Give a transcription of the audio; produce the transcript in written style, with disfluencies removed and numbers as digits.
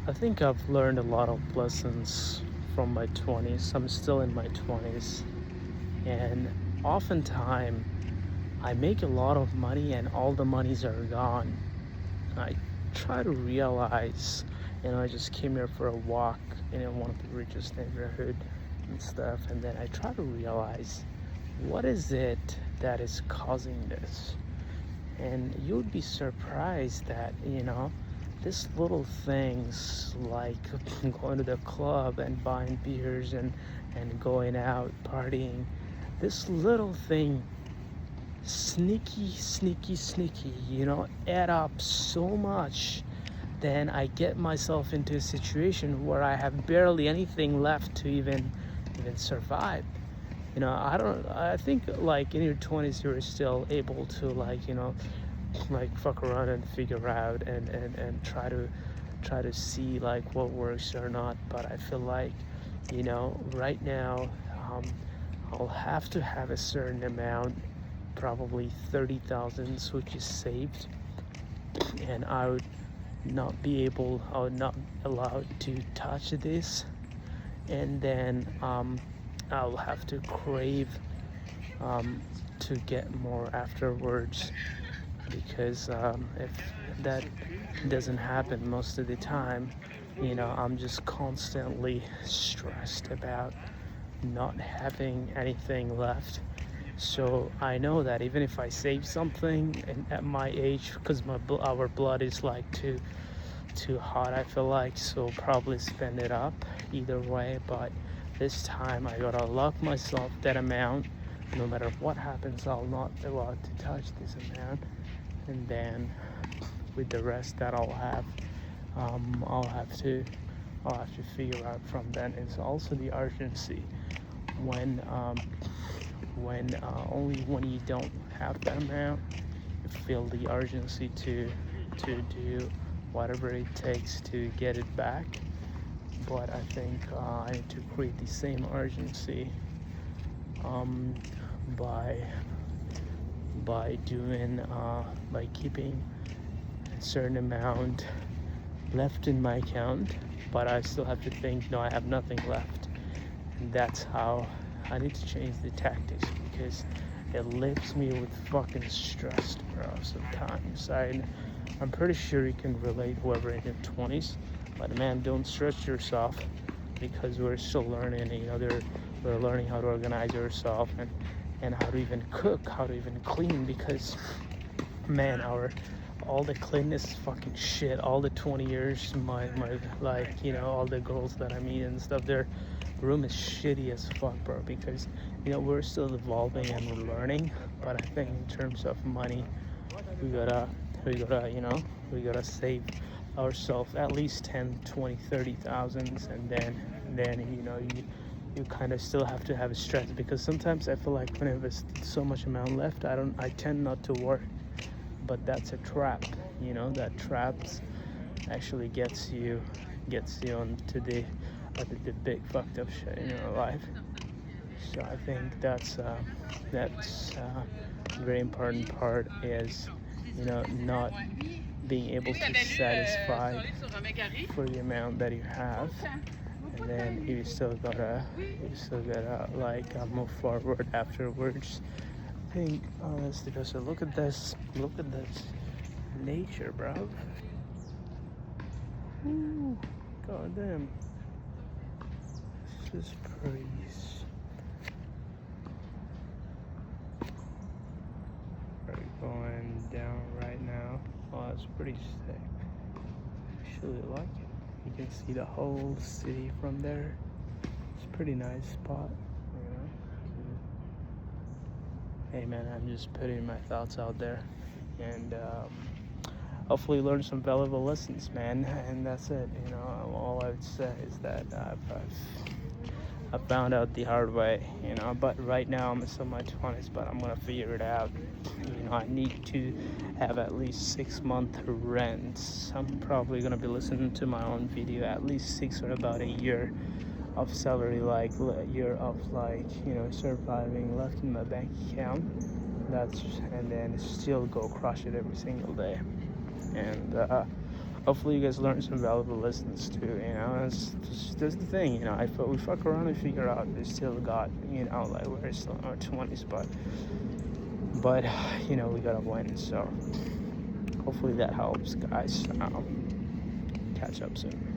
I think I've learned a lot of lessons from my 20s. I'm still in my 20s, and oftentimes I make a lot of money and all the monies are gone. I try to realize, I just came here for a walk in one of the richest neighborhood and stuff, and then I try to realize what is it that is causing this. And you would be surprised that, this little things like going to the club and buying beers and going out partying, this little thing, sneaky, add up so much. Then I get myself into a situation where I have barely anything left to even survive. I think like in your 20s you're still able to like fuck around and figure out and try to see like what works or not. But I feel like right now, I'll have to have a certain amount, probably 30,000, which is saved, and I would not allowed to touch this. And then I'll have to crave to get more afterwards, because if that doesn't happen most of the time, I'm just constantly stressed about not having anything left. So I know that even if I save something, and at my age, because our blood is like too hot, I feel like, so probably spend it up either way. But this time I gotta lock myself that amount. No matter what happens, I'll not allowed to touch this amount, and then with the rest that I'll have, I'll have to figure out from then. It's also the urgency when only when you don't have that amount, you feel the urgency to do whatever it takes to get it back. But I think I need to create the same urgency by doing by keeping a certain amount left in my account, but I still have to think, no, I have nothing left. And that's how I need to change the tactics, because it leaves me with fucking stressed, bro, sometimes. I'm pretty sure you can relate, whoever in your 20s, but man, don't stress yourself, because we're still learning. We're learning how to organize yourself and how to even cook, how to even clean, because man, all the cleanness is fucking shit. All the 20 years, my all the girls that I meet and stuff, their room is shitty as fuck, bro, because we're still evolving and we're learning. But I think in terms of money, we gotta save ourselves at least 10, 20, 30,000, and then you kind of still have to have a stress, because sometimes I feel like when I have so much amount left, I tend not to work. But that's a trap. That traps actually gets you onto the big fucked up shit in your life. So I think that's a very important part, is not being able to satisfy for the amount that you have, and then you still gotta move forward afterwards. I think let's do this. So look at this nature, bro. Ooh, god damn, this is pretty. We're going down right now. Oh, it's pretty sick. I actually like it. You can see the whole city from there. It's a pretty nice spot. Hey man, I'm just putting my thoughts out there, and hopefully learn some valuable lessons, man. And that's it. All I would say is that I found out the hard way. But right now I'm still in my 20s, but I'm gonna figure it out. I need to have at least 6 month rent. I'm probably gonna be listening to my own video, at least 6 or about a year of salary, like a year of surviving left in my bank account. And then still go crush it every single day. And hopefully you guys learned some valuable lessons too. That's the thing. We fuck around and figure out we still got, like we're still in our 20s, but we gotta win. So hopefully that helps, guys. Catch up soon.